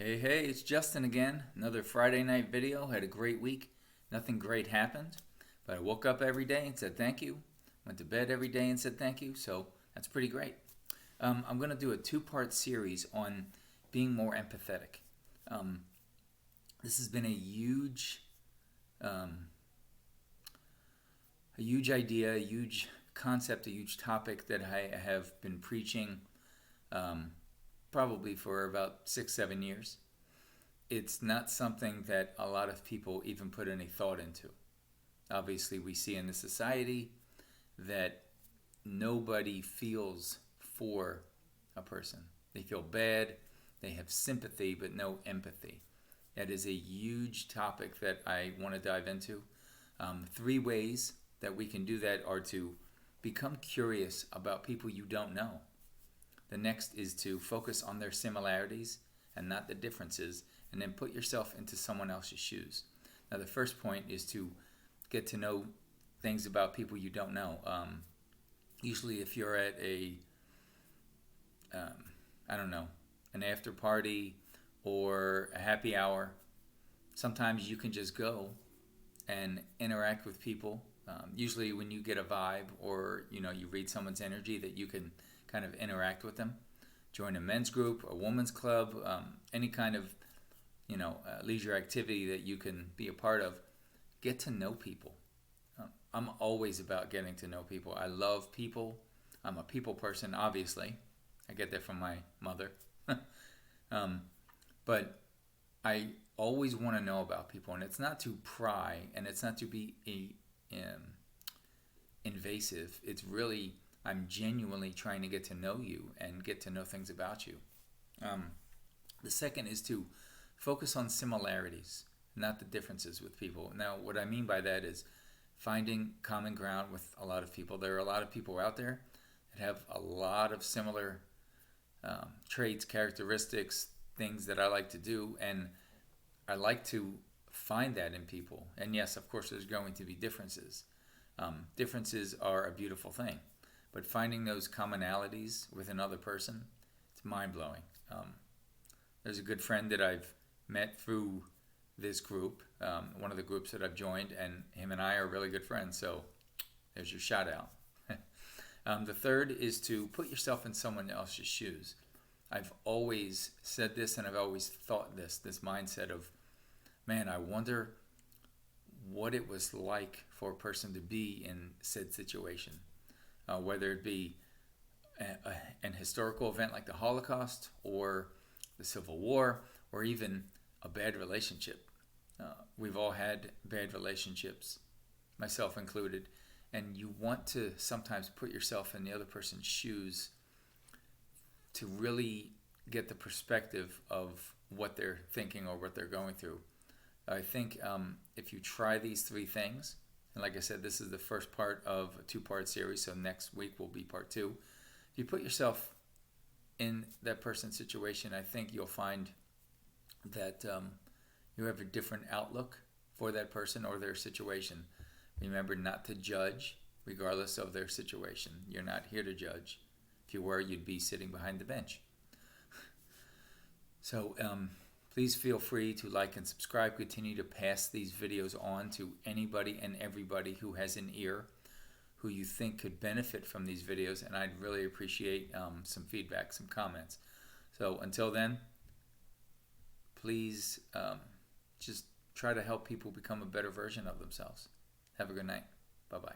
Hey, it's Justin again. Another Friday night video. Had a great week. Nothing great happened, but I woke up every day and said thank you. Went to bed every day and said thank you, so that's pretty great. I'm going to do a two-part series on being more empathetic. Um, this has been um, a huge idea, a huge concept, a huge topic that I have been preaching um, probably for about 6, 7 years. It's not something that a lot of people even put any thought into. Obviously, we see in the society that nobody feels for a person. They feel bad, they have sympathy, but no empathy. That is a huge topic that I want to dive into. 3 ways that we can do that are to become curious about people you don't know. The next is to focus on their similarities and not the differences, and then put yourself into someone else's shoes. Now, the first point is to get to know things about people you don't know. Usually, if you're at I don't know, an after party or a happy hour, sometimes you can just go and interact with people. Usually, when you get a vibe or you read someone's energy, that you can kind of interact with them. Join a men's group, a women's club, any kind of leisure activity that you can be a part of. Get to know people. I'm always about getting to know people. I love people. I'm a people person, obviously. I get that from my mother. But I always want to know about people, and it's not to pry, and it's not to be invasive. It's really, I'm genuinely trying to get to know you and get to know things about you. The second is to focus on similarities, not the differences with people. Now, what I mean by that is finding common ground with a lot of people. There are a lot of people out there that have a lot of similar traits, characteristics, things that I like to do, and I like to find that in people. And yes, of course, there's going to be differences. Differences are a beautiful thing, but finding those commonalities with another person, it's mind-blowing. There's a good friend that I've met through this group, one of the groups that I've joined, and him and I are really good friends, so there's your shout out. The third is to put yourself in someone else's shoes. I've always said this, and I've always thought this mindset of, man, I wonder what it was like for a person to be in said situation, whether it be an historical event like the Holocaust or the Civil War, or even a bad relationship. We've all had bad relationships, myself included, and you want to sometimes put yourself in the other person's shoes to really get the perspective of what they're thinking or what they're going through. I think if you try these 3 things, and like I said, this is the first part of a 2-part series, so next week will be part 2. If you put yourself in that person's situation, I think you'll find that you have a different outlook for that person or their situation. Remember not to judge regardless of their situation. You're not here to judge. If you were, you'd be sitting behind the bench. So please feel free to like and subscribe. Continue to pass these videos on to anybody and everybody who has an ear, who you think could benefit from these videos, and I'd really appreciate some feedback, some comments. So until then, please just try to help people become a better version of themselves. Have a good night. Bye-bye.